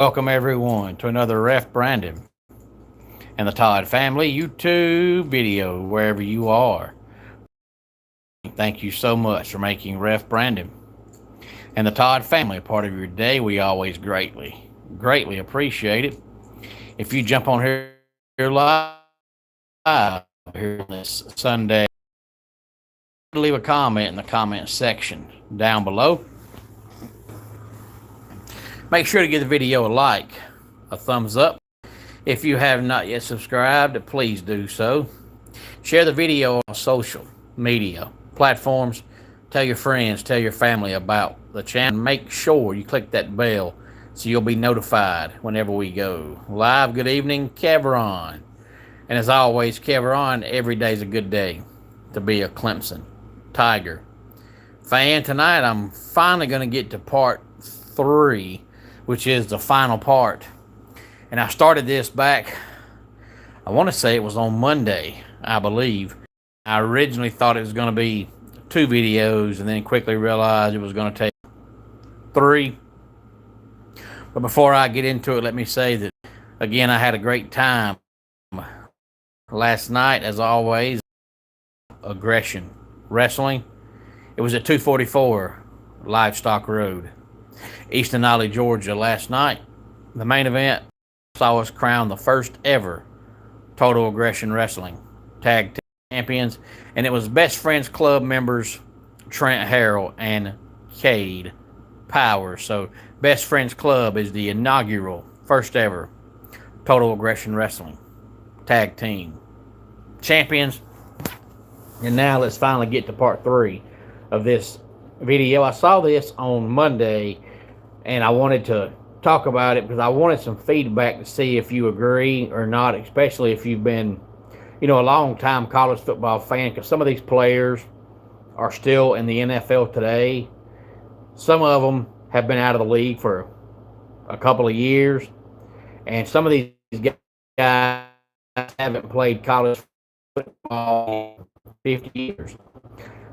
Welcome everyone to another Ref Brandon and the Todd Family YouTube video wherever you are. Thank you so much for making Ref Brandon and the Todd Family a part of your day. We always greatly appreciate it. If you jump on here live here this Sunday, leave a comment in the comment section down below. Make sure to give the video a like, a thumbs up. If you have not yet subscribed, please do so. Share the video on social media platforms. Tell your friends, tell your family about the channel. Make sure you click that bell so you'll be notified whenever we go live. Good evening, Keveron. And as always, Keveron, every day's a good day to be a Clemson Tiger fan. Tonight, I'm finally going to get to part 3, which is the final part. And I started this back, I want to say it was on Monday, I believe. I originally thought it was going to be 2 videos and then quickly realized it was going to take 3. But before I get into it, let me say that, again, I had a great time last night, as always. Aggression Wrestling. It was at 244 Livestock Road, Easton Ollie, Georgia, last night. The main event saw us crown the first ever Total Aggression Wrestling Tag Team Champions, and it was Best Friends Club members Trent Harrell and Cade Powers. So Best Friends Club is the inaugural first ever Total Aggression Wrestling Tag Team Champions. And now let's finally get to part 3 of this video. I saw this on Monday and I wanted to talk about it because I wanted some feedback to see if you agree or not, especially if you've been, a long time college football fan, because some of these players are still in the NFL today. Some of them have been out of the league for a couple of years, and some of these guys haven't played college football in 50 years.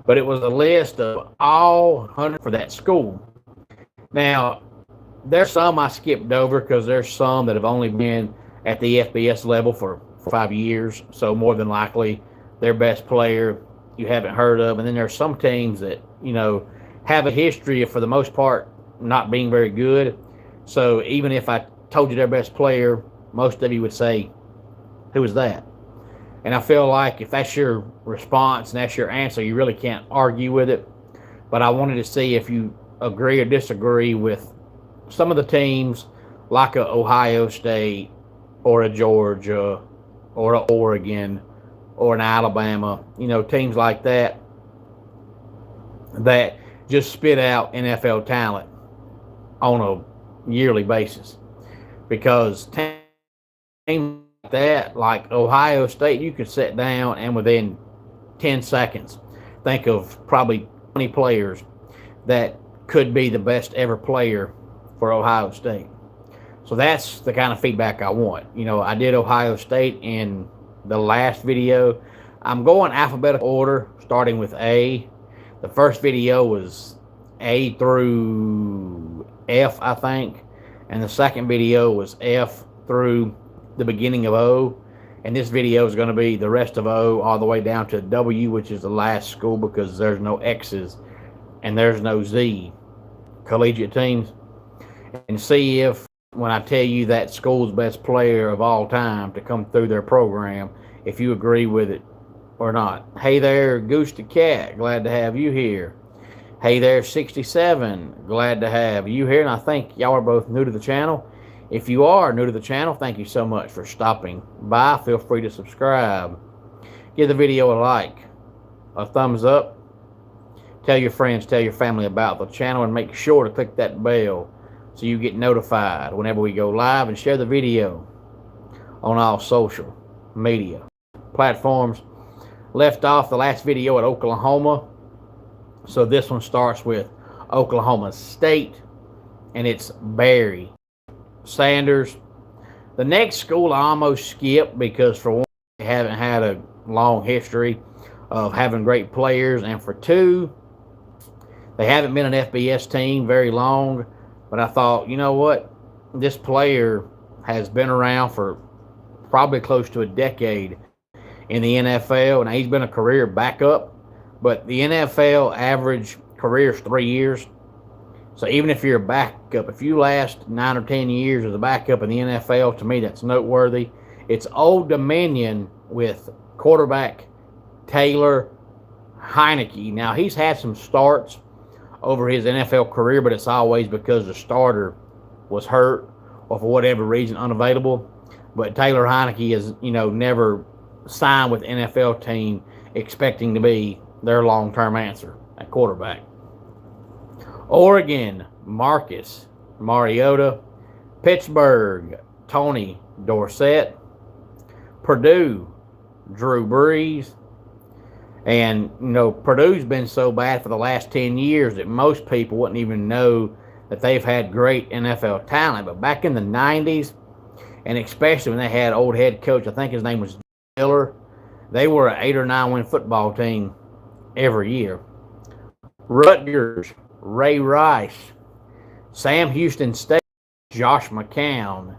But it was a list of all 100 for that school. Now, there's some I skipped over because there's some that have only been at the FBS level for 5 years. So more than likely, their best player you haven't heard of. And then there's some teams that, have a history of, for the most part, not being very good. So even if I told you their best player, most of you would say, who is that? And I feel like if that's your response and that's your answer, you really can't argue with it. But I wanted to see if you agree or disagree with some of the teams like a Ohio State or a Georgia or an Oregon or an Alabama, teams like that that just spit out NFL talent on a yearly basis. Because teams like that, like Ohio State, you could sit down and within 10 seconds think of probably 20 players that could be the best ever player for Ohio State. So that's the kind of feedback I want. I did Ohio State in the last video. I'm going alphabetical order, starting with A. The first video was A through F, I think. And the second video was F through the beginning of O. And this video is going to be the rest of O all the way down to W, which is the last school because there's no X's and there's no Z collegiate teams. And see if, when I tell you that school's best player of all time to come through their program, if you agree with it or not. Hey there, Goose the Cat, glad to have you here. Hey there, 67, glad to have you here. And I think y'all are both new to the channel. If you are new to the channel, thank you so much for stopping by. Feel free to subscribe. Give the video a like, a thumbs up. Tell your friends, tell your family about the channel, and make sure to click that bell so you get notified whenever we go live, and share the video on all social media platforms. Left off the last video at Oklahoma. So this one starts with Oklahoma State, and it's Barry Sanders. The next school I almost skipped because, for one, they haven't had a long history of having great players, and for two, they haven't been an FBS team very long. But I thought, you know what? this player has been around for probably close to a decade in the NFL, and he's been a career backup. But the NFL average career is 3 years. So even if you're a backup, if you last 9 or 10 years as a backup in the NFL, to me that's noteworthy. It's Old Dominion with quarterback Taylor Heinicke. Now, he's had some starts over his NFL career, but it's always because the starter was hurt or for whatever reason unavailable. But Taylor Heinicke has, never signed with NFL team expecting to be their long-term answer at quarterback. Oregon, Marcus Mariota. Pittsburgh, Tony Dorsett. Purdue, Drew Brees. And, Purdue's been so bad for the last 10 years that most people wouldn't even know that they've had great NFL talent. But back in the 90s, and especially when they had old head coach, I think his name was Miller, they were an 8 or 9 win football team every year. Rutgers, Ray Rice. Sam Houston State, Josh McCown.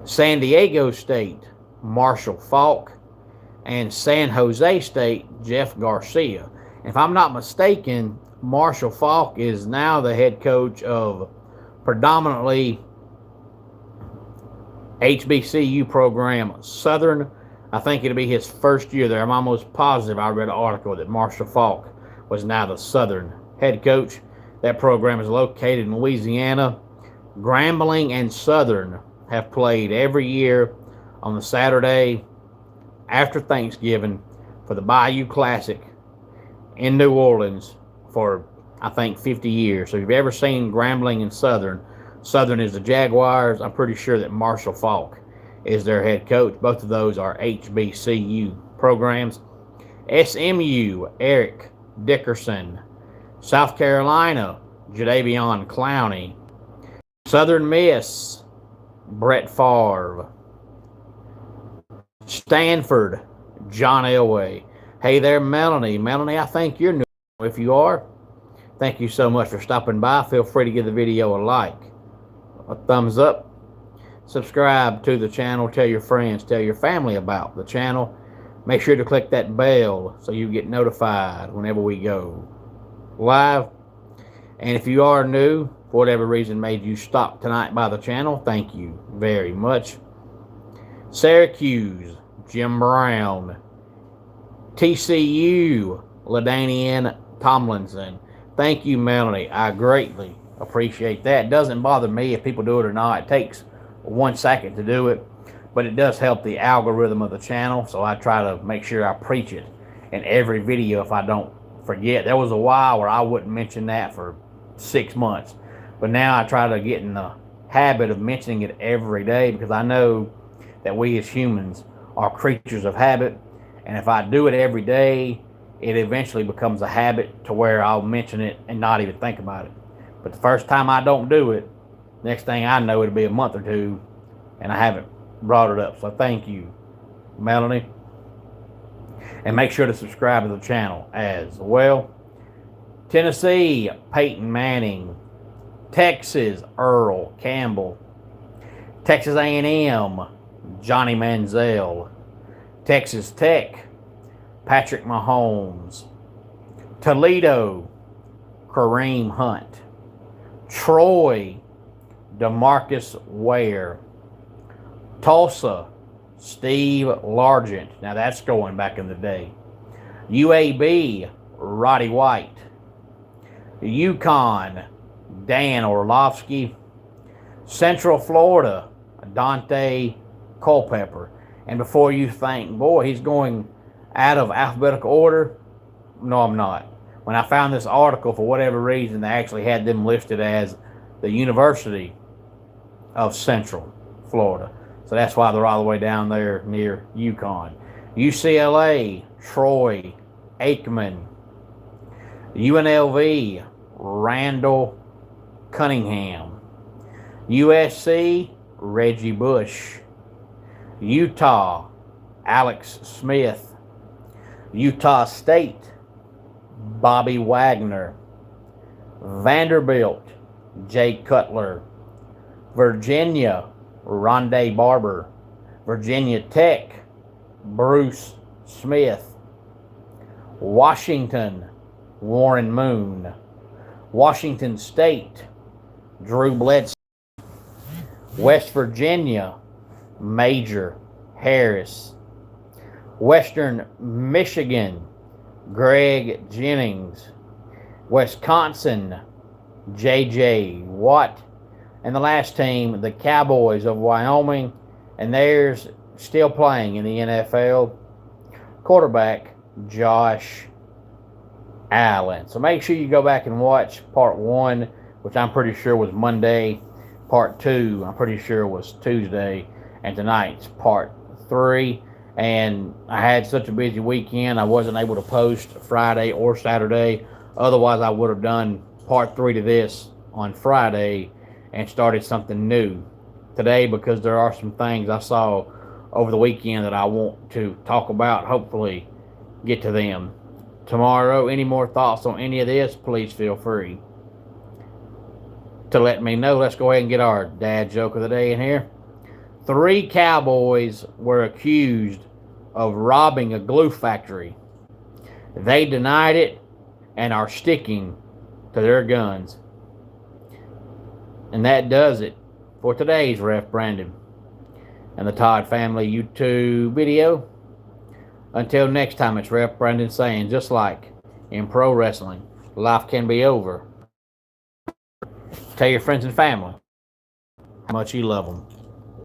San Diego State, Marshall Faulk. And San Jose State, Jeff Garcia. If I'm not mistaken, Marshall Faulk is now the head coach of predominantly HBCU program Southern. I think it'll be his first year there. I'm almost positive I read an article that Marshall Faulk was now the Southern head coach. That program is located in Louisiana. Grambling and Southern have played every year on the Saturday after Thanksgiving for the Bayou Classic in New Orleans for, I think, 50 years. So if you've ever seen Grambling and Southern, Southern is the Jaguars. I'm pretty sure that Marshall Faulk is their head coach. Both of those are HBCU programs. SMU, Eric Dickerson. South Carolina, Jadeveon Clowney. Southern Miss, Brett Favre. Stanford, John Elway. Hey there, Melanie. Melanie, I think you're new. If you are, thank you so much for stopping by. Feel free to give the video a like, a thumbs up, subscribe to the channel, tell your friends, tell your family about the channel. Make sure to click that bell so you get notified whenever we go live. And if you are new, for whatever reason made you stop tonight by the channel, thank you very much. Syracuse, Jim Brown. TCU, LaDainian Tomlinson. Thank you, Melanie. I greatly appreciate that. It doesn't bother me if people do it or not. It takes 1 second to do it, but it does help the algorithm of the channel, so I try to make sure I preach it in every video if I don't forget. There was a while where I wouldn't mention that for 6 months, but now I try to get in the habit of mentioning it every day because I know that we as humans are creatures of habit, and if I do it every day, it eventually becomes a habit to where I'll mention it and not even think about it. But the first time I don't do it, next thing I know, it'll be a month or two, and I haven't brought it up. So thank you, Melanie. And make sure to subscribe to the channel as well. Tennessee, Peyton Manning. Texas, Earl Campbell. Texas A&M, Johnny Manziel. Texas Tech, Patrick Mahomes. Toledo, Kareem Hunt. Troy, DeMarcus Ware. Tulsa, Steve Largent. Now that's going back in the day. UAB, Roddy White. UConn, Dan Orlovsky. Central Florida, Dante Culpepper. And before you think, boy, he's going out of alphabetical order, no, I'm not. When I found this article, for whatever reason, they actually had them listed as the University of Central Florida. So that's why they're all the way down there near UConn. UCLA, Troy Aikman. UNLV, Randall Cunningham. USC, Reggie Bush. Utah, Alex Smith. Utah State, Bobby Wagner. Vanderbilt, Jay Cutler. Virginia, Rondé Barber. Virginia Tech, Bruce Smith. Washington, Warren Moon. Washington State, Drew Bledsoe. West Virginia, Major Harris. Western Michigan, Greg Jennings. Wisconsin, J.J. Watt. And the last team, the Cowboys of Wyoming, and theirs still playing in the NFL, quarterback Josh Allen. So make sure you go back and watch part 1, which I'm pretty sure was Monday. Part 2, I'm pretty sure was Tuesday. And tonight's part 3. And I had such a busy weekend, I wasn't able to post Friday or Saturday. Otherwise, I would have done part 3 to this on Friday and started something new today, because there are some things I saw over the weekend that I want to talk about. Hopefully get to them tomorrow. Any more thoughts on any of this, please feel free to let me know. Let's go ahead and get our dad joke of the day in here. 3 cowboys were accused of robbing a glue factory. They denied it and are sticking to their guns. And that does it for today's Ref Brandon and the Todd Family YouTube video. Until next time, it's Ref Brandon saying, just like in pro wrestling, life can be over. Tell your friends and family how much you love them.